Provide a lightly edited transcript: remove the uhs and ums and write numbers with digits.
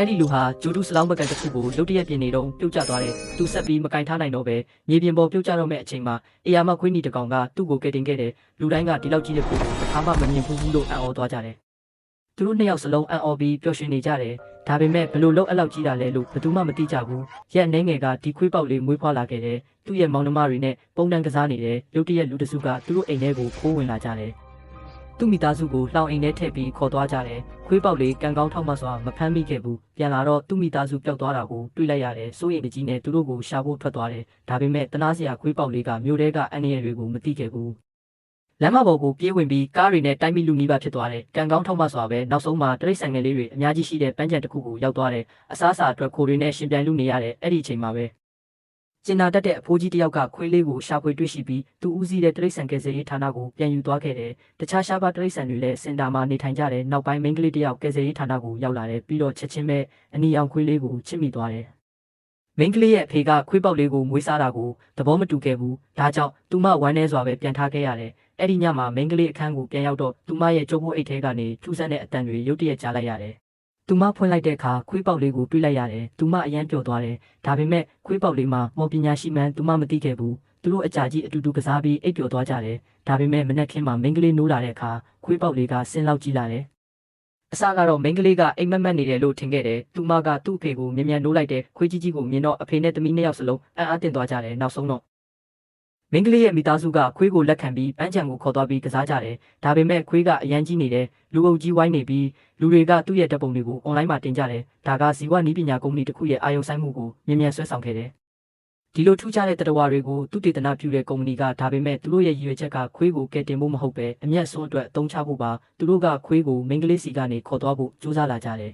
အဲ့ဒီလူဟာဂျိုတူစလောင်းပကံတစ်ခုကိုလုတ်တရက်ပြင်နေတော့ပြုတ်ကျသွားတယ်သူဆက်ပြီးမကင်ထားနိုင်တော့ပဲမြေပြင်ပေါ်ပြုတ်ကျတော့မဲ့အချိန်မှာအေယာမခွေးနီတကောင်ကသူ့ကိုကယ်တင်ခဲ့တယ်လူတိုင်းကဒီလောက်ကြီးတဲ့ကိုအခါမှမမြင်ဘူးလို့အံ့ဩသွားကြတယ်သူတို့နှစ်ယောက်စလုံးအံ့ဩပြီးပျော်ရွှင်နေကြတယ်ဒါပေမဲ့ဘလို့လောက်အဲ့လောက်ကြီးတာလဲလို့ဘယ်သူမှမသိကြဘူးရက်နှဲငယ်ကဒီခွေးပေါက်လေးမွေးဖွားလာခဲ့တယ်သူ့ရဲ့မောင်နှမတွေနဲ့ပုံတန်းကစားနေတယ်လုတ်တရက်လူတစုကသူတို့အိမ်ထဲကိုခိုးဝင်လာကြတယ်သူ့မိသားစုကိုလှောင်အိမ်ထဲထည့်ပြီးခေါ်သွားကြတယ်ခွေးပေါက်လေးကံကောင်းထောက်မှစွာမဖမ်းမိခဲ့ဘူးပြန်လာတော့သူ့မိသားစုပျောက်သွားတာကိုတွေ့လိုက်ရတယ်စိုးရိမ်တကြီးနဲ့သူတို့ကိုရှာဖို့ထွက်သွားတယ်ဒါပေမဲ့တနာစရာခွေးပေါက်လေးကမြို့ထဲကအန်ရယ်တွေကိုမသိခဲ့ဘူးလမ်းမပေါ်ကိုပြေးဝင်ပြီးကားတွေနဲ့တိုက်မိလူနီးပါဖြစ်သွားတယ်ကံကောင်းထောက်မှစွာပဲနောက်ဆုံးမှာတရိတ်ဆိုင်ငယ်လေးတွေအများကြီးရှိတဲ့ပန်းခြံတစ်ခုကိုရောက်သွားတယ်အစားအစာအတွက်ခိုတွေနဲ့ရှင်ပြိုင်လူနေရတယ်အဲ့ဒီအချိန်မှာပဲကျင်နာတတ်တဲ့အဖိုးကြီးတယောက်ကခွေးလေးကိုရှာဖွေတွေ့ရှိပြီးသူဦးစီးတဲ့တရိတ်ဆန်ကယ်ဆယ်ရေးဌာနကိုပြန်ယူသွားခဲ့တယ်။တခြားရှားပါတရိတ်ဆန်တွေလည်းစင်တာမှာနေထိုင်ကြတယ်။နောက်ပိုင်းမိန်းကလေးတယောက်ကယ်ဆယ်ရေးဌာနကိုရောက်လာတယ်ပြီးတော့ချက်ချင်းပဲအနီအောင်ခွေးလေးကိုချစ်မိသွားတယ်။မိန်းကလေးရဲ့အဖေကခွေးပေါက်လေးကိုမွေးစားတာကိုသဘောမတူခဲ့ဘူး။ဒါကြောင့်သူမဝမ်းနေစွာပဲပြန်ထားခဲ့ရတယ်။အဲ့ဒီညမှာမိန်းကလေးအခန်းကိုပြန်ရောက်တော့သူမရဲ့ကြိုးပိုးအိတ်ထဲကနေထူးဆန်းတဲ့အတန်တွေရုတ်တရက်ကြားလိုက်ရတယ်။သူမဖွင့်လိုက်တဲ့အခါခွေးပေါက်လေးကိုတွေ့လိုက်ရတယ်။သူမအယမ်းပျော်သွားတယ်။ဒါပေမဲ့ခွေးပေါက်လေးမှာမော်ပညာရှိမှန်းသူမမသိခဲ့ဘူး။သူတို့အကြာကြီးအတူတူကစားပြီးအိပ်ပျော်သွားကြတယ်။ဒါပေမဲ့မနက်ခင်းမှာမိန်းကလေးနိုးလာတဲ့အခါခွေးပေါက်လေးကဆင်းလောက်ကြည့်လာတယ်။အစကတော့မိန်းကလေးကအိမ်မက်မက်နေတယ်လို့ထင်ခဲ့တယ်။သူမကသူ့အဖေကိုမြန်မြန်နိုးလိုက်တဲ့ခွေးကြီးကြီးကိုမြင်တော့အဖေနဲ့သမီးနှစ်ယောက်စလုံးအံ့အားသင့်သွားကြတယ်။နောက်ဆုံးတော့မင်းကလေးရဲ့မိသားစုကခွေးကိုလက်ခံပြီးပန်းချံကိုခေါ်သွားပြီးကစားကြတယ်။ဒါပေမဲ့ခွေးကအရန်ကြီးနေတယ်။လူအုပ်ကြီးဝိုင်းနေပြီးလူတွေကသူ့ရဲ့ဓာတ်ပုံတွေကိုအွန်လိုင်းမှာတင်ကြတယ်။ဒါကဇီဝနည်းပညာကုမ္ပဏီတစ်ခုရဲ့အာရုံစိုက်မှုကိုမြန်မြန်ဆွဲဆောင်ခဲ့တယ်။ဒီလိုထူးခြားတဲ့တရဝါတွေကိုသူတည်တနာပြုတဲ့ကုမ္ပဏီကဒါပေမဲ့သူတို့ရဲ့ရည်ရွယ်ချက်ကခွေးကိုကယ်တင်ဖို့မဟုတ်ပဲအမျက်ဆိုးအတွက်အသုံးချဖို့ပါသူတို့ကခွေးကိုမင်းကလေးစီကနေခေါ်သွားဖို့ကြိုးစားလာကြတယ်